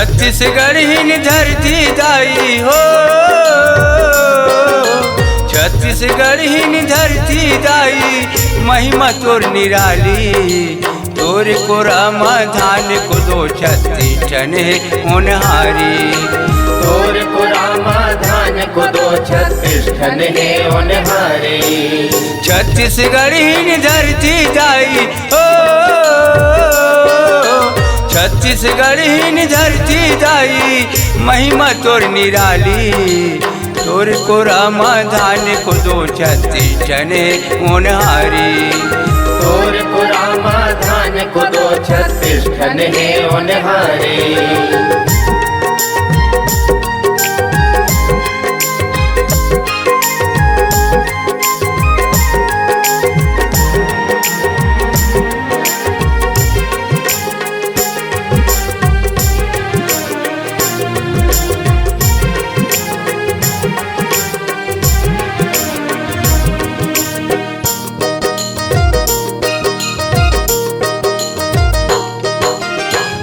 छत्तीसगढ़ ही धरती दाई हो, छत्तीसगढ़ ही धरती दाई, महिमा तोर निराली। तोर को रामा धान को दो 36 टन होनहारी। तोर को रामा धान को दो 36 टन है होनहारी। छत्तीसगढ़ ही धरती दाई हो, छत्तीसगढ़ ही धरती दाई, महिमा तोर निराली। तोर को रामा धान को दो 36 टन होनहारी। तोर को रामा धान को दो 36 टन है होनहारी।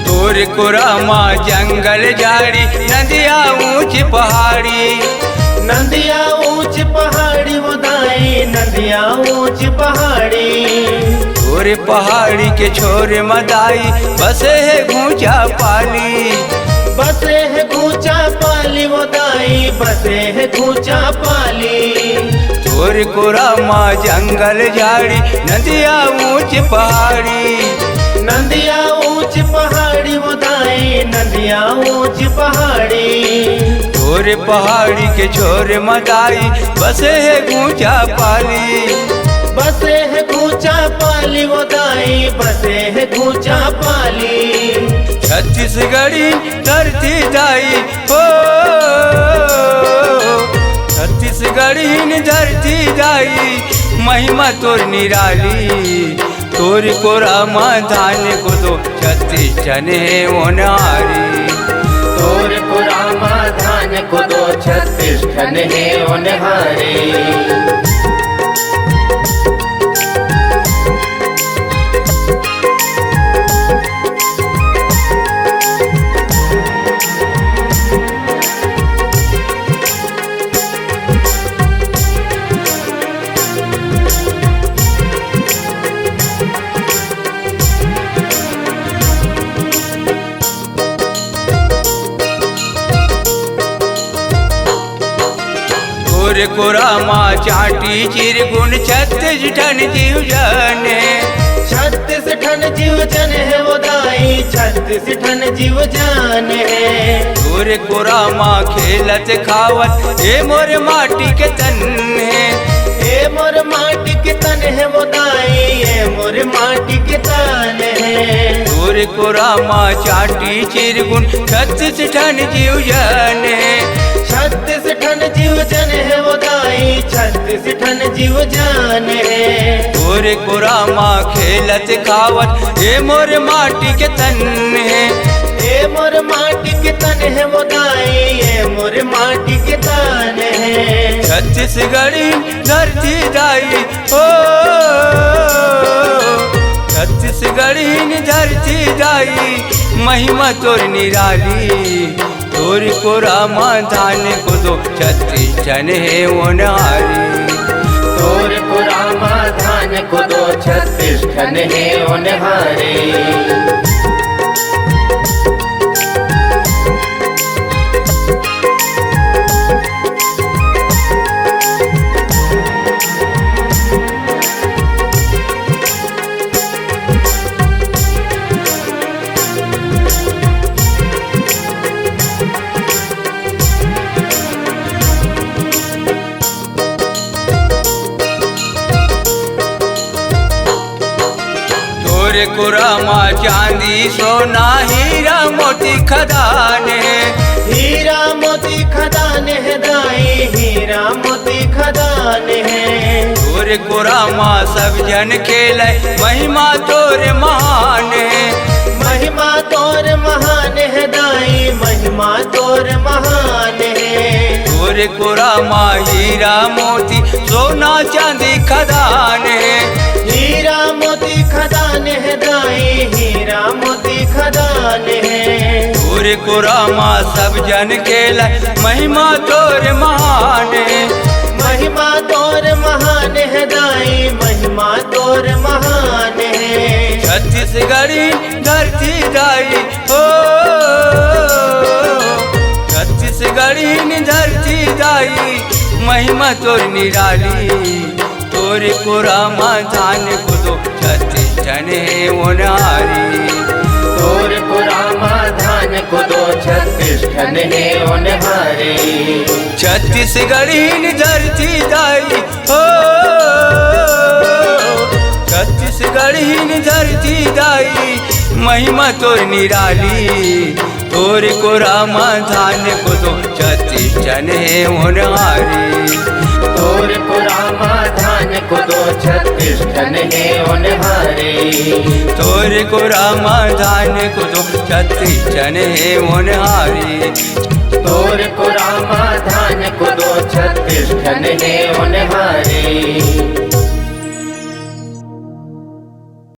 तोर को रामा जंगल झाड़ी, नदिया ऊंच पहाड़ी। नदिया ऊंच पहाड़ी वो दाई, नदिया ऊंच पहाड़ी। तोर पहाड़ी के छोरे मदाई, बसे है गूंचा पाली। बसे है गूंचा पाली वो दाई, बसे है गूंचा पाली। तोर को रामा जंगल झाड़ी, नदिया ऊंच पहाड़ी। नदिया ऊंच पहाड़ी वो दाई, नदिया ऊंच पहाड़ी। तोर पहाड़ी के छोरे मदाई, बसे है गूंचा पाली। बसे है गूंचा पाली वो दाई, बसे है गूंचा पाली। छत्तीसगढ़ी धरती दाई हो, छत्तीसगढ़ी धरती दाई, महिमा तोर निराली। तोर को रामा धान को दो 36 टन होनहारी। तोर को रामा धान को दो 36 टन है होनहारी। तोर को रामा चाटी चिरगुन 36 टन जीव जाने। 36 टन जीव जन है वो दाई, 36 टन जीव जान है। तोर को रामा खेलत खावत, ए मोर माटी के तन है। ए मोर माटी के तन है वो दाई, ए मोर माटी के तन है। तोर को रामा चाटी चिरगुन 36 टन जीव जाने। 36 टन जीव जन है वो दाई, 36 टन जीव जान है। तोर को रामा खेलत खावत, ए मोर माटी के तन है। ए मोर माटी के तन है वो दाई, ए मोर माटी के तन है। छत्तीसगढ़ी धरती दाई हो, छत्तीसगढ़ी धरती दाई, महिमा तोर निराली। तोर को रामा धान को दो 36 टन होनहारी। तोर को रामा धान को दो 36 टन है होनहारी। तोर को रामा चांदी सोना हीरा मोती खदान है। हीरा मोती खदान है दाई, हीरा मोती खदान है। तोर को रामा सब जन खेले, महिमा तोर महान है। महिमा तोर महान है दाई, महिमा तोर महान है। तोर को रामा हीरा मोती सोना चांदी खदान है। हीरा मोती खदान है दाई, हीरा मोती खदान है। तोरे को रामा सब जन के लाए महिमा तोर महान है। महिमा तोर महान है दाई, महिमा तोर महान है। छत्तीसगढ़ी धरती दाई हो, छत्तीसगढ़ी धरती दाई महिमा तोर निराली। तोरे को रामा धान को दो छत्तीस जन है ओनारी। तोर को रामा धान को दो 36 ठन है ओनहारे। छत्तीसगढ़ी धरती दाई हो, छत्तीसगढ़ी धरती दाई महिमा तोर निराली। तोर को रामा धान को दो 36 जन है ओनारी। तोर को रामा धान को दो 36 ठन है ओनहारे। तोर को रामा धान को दो 36 जन है ओनारी। तोर को रामा धान को दो 36 ठन है ओनहारे।